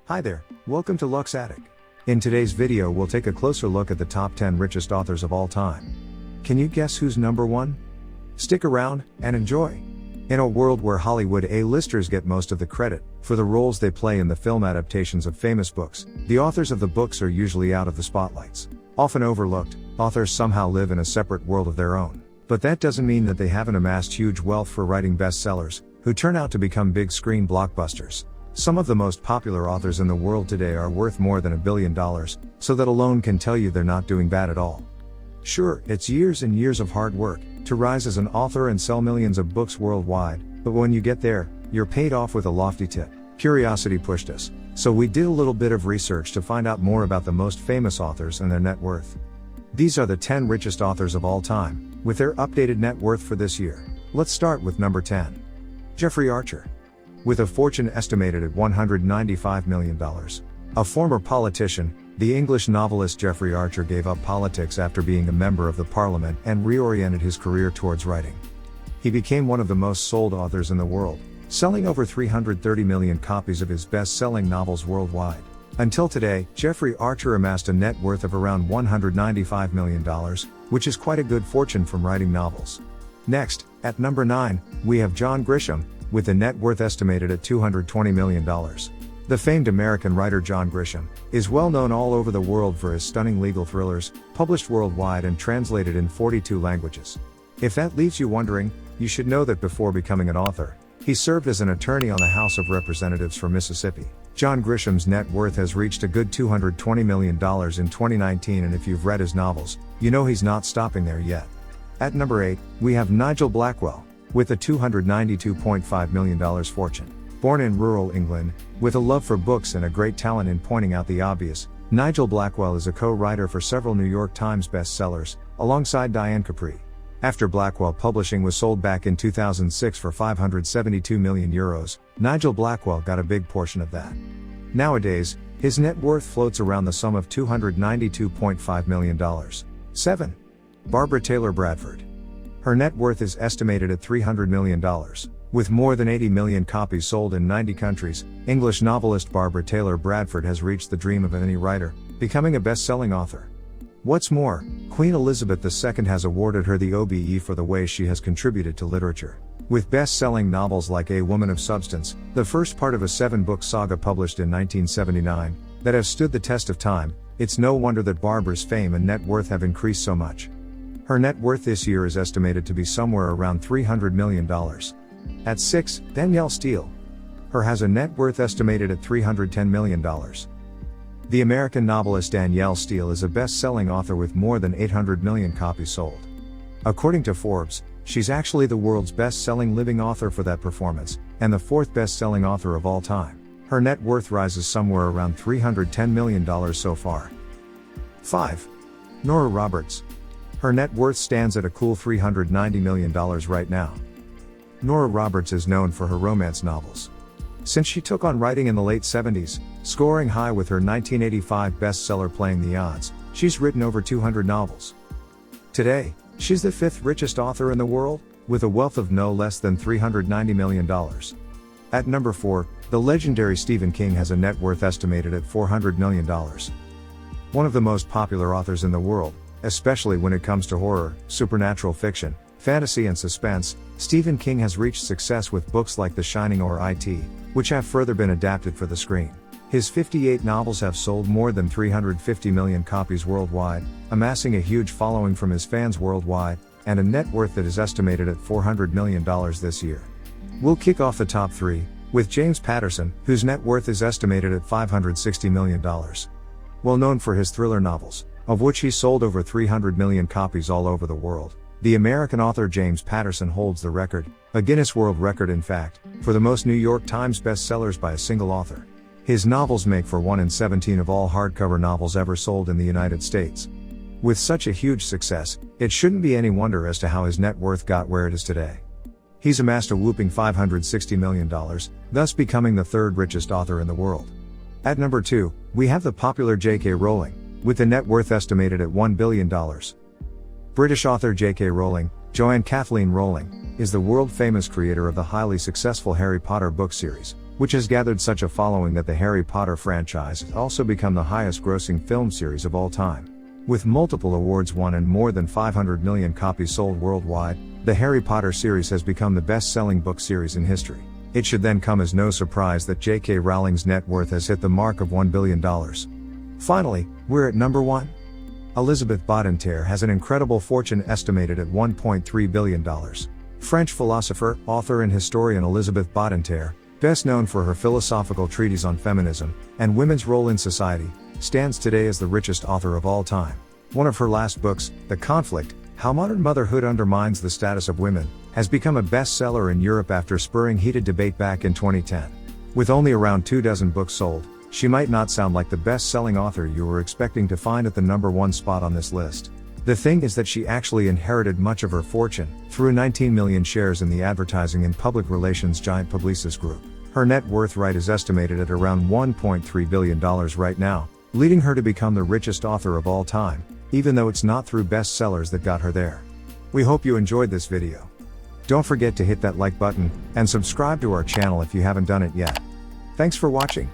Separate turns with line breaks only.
Hi there, welcome to Luck's Attic. In today's video we'll take a closer look at the top 10 richest authors of all time. Can you guess who's number 1? Stick around, and enjoy! In a world where Hollywood A-listers get most of the credit for the roles they play in the film adaptations of famous books, the authors of the books are usually out of the spotlights. Often overlooked, authors somehow live in a separate world of their own. But that doesn't mean that they haven't amassed huge wealth for writing bestsellers, who turn out to become big screen blockbusters. Some of the most popular authors in the world today are worth more than $1 billion, so that alone can tell you they're not doing bad at all. Sure, it's years and years of hard work to rise as an author and sell millions of books worldwide, but when you get there, you're paid off with a lofty tip. Curiosity pushed us, so we did a little bit of research to find out more about the most famous authors and their net worth. These are the 10 richest authors of all time, with their updated net worth for this year. Let's start with number 10. Jeffrey Archer. With a fortune estimated at $195 million. A former politician, the English novelist Jeffrey Archer gave up politics after being a member of the parliament and reoriented his career towards writing. He became one of the most sold authors in the world, selling over 330 million copies of his best-selling novels worldwide. Until today, Jeffrey Archer amassed a net worth of around $195 million, which is quite a good fortune from writing novels. Next, at number 9, we have John Grisham, with a net worth estimated at $220 million. The famed American writer John Grisham is well known all over the world for his stunning legal thrillers, published worldwide and translated in 42 languages. If that leaves you wondering, you should know that before becoming an author, he served as an attorney on the House of Representatives for Mississippi. John Grisham's net worth has reached a good $220 million in 2019, and if you've read his novels, you know he's not stopping there yet. At number 8, we have Nigel Blackwell, with a $292.5 million fortune. Born in rural England, with a love for books and a great talent in pointing out the obvious, Nigel Blackwell is a co-writer for several New York Times bestsellers, alongside Diane Capri. After Blackwell Publishing was sold back in 2006 for €572 million, Nigel Blackwell got a big portion of that. Nowadays, his net worth floats around the sum of $292.5 million. 7. Barbara Taylor Bradford. Her net worth is estimated at $300 million. With more than 80 million copies sold in 90 countries, English novelist Barbara Taylor Bradford has reached the dream of any writer, becoming a best-selling author. What's more, Queen Elizabeth II has awarded her the OBE for the way she has contributed to literature. With best-selling novels like A Woman of Substance, the first part of a 7-book saga published in 1979, that have stood the test of time, it's no wonder that Barbara's fame and net worth have increased so much. Her net worth this year is estimated to be somewhere around $300 million. At 6, Danielle Steele. Her has a net worth estimated at $310 million. The American novelist Danielle Steele is a best-selling author with more than 800 million copies sold. According to Forbes, she's actually the world's best-selling living author for that performance, and the 4th best-selling author of all time. Her net worth rises somewhere around $310 million so far. 5. Nora Roberts. Her net worth stands at a cool $390 million right now. Nora Roberts is known for her romance novels. Since she took on writing in the late 70s, scoring high with her 1985 bestseller Playing the Odds, she's written over 200 novels. Today, she's the 5th richest author in the world, with a wealth of no less than $390 million. At number 4, the legendary Stephen King has a net worth estimated at $400 million. One of the most popular authors in the world, especially when it comes to horror, supernatural fiction, fantasy and suspense, Stephen King has reached success with books like The Shining or IT, which have further been adapted for the screen. His 58 novels have sold more than 350 million copies worldwide, amassing a huge following from his fans worldwide, and a net worth that is estimated at $400 million this year. We'll kick off the top 3, with James Patterson, whose net worth is estimated at $560 million. Well known for his thriller novels, of which he sold over 300 million copies all over the world, the American author James Patterson holds the record, a Guinness World Record in fact, for the most New York Times bestsellers by a single author. His novels make for 1 in 17 of all hardcover novels ever sold in the United States. With such a huge success, it shouldn't be any wonder as to how his net worth got where it is today. He's amassed a whopping $560 million, thus becoming the 3rd richest author in the world. At number 2, we have the popular J.K. Rowling, with a net worth estimated at $1 billion. British author J.K. Rowling, Joanne Kathleen Rowling, is the world-famous creator of the highly successful Harry Potter book series. which has gathered such a following that the Harry Potter franchise has also become the highest grossing film series of all time. With multiple awards won and more than 500 million copies sold worldwide, the Harry Potter series has become the best-selling book series in history. It should then come as no surprise that J.K. Rowling's net worth has hit the mark of $1 billion. Finally, we're at number 1. Elisabeth Badinter has an incredible fortune estimated at $1.3 billion. French philosopher, author and historian Elisabeth Badinter, best known for her philosophical treatise on feminism and women's role in society, stands today as the richest author of all time. One of her last books, The Conflict: How Modern Motherhood Undermines the Status of Women, has become a bestseller in Europe after spurring heated debate back in 2010. With only around 24 books sold, she might not sound like the best-selling author you were expecting to find at the number 1 spot on this list. The thing is that she actually inherited much of her fortune through 19 million shares in the advertising and public relations giant Publicis Group. Her net worth is estimated at around $1.3 billion right now, leading her to become the richest author of all time, even though it's not through bestsellers that got her there. We hope you enjoyed this video. Don't forget to hit that like button and subscribe to our channel if you haven't done it yet. Thanks for watching.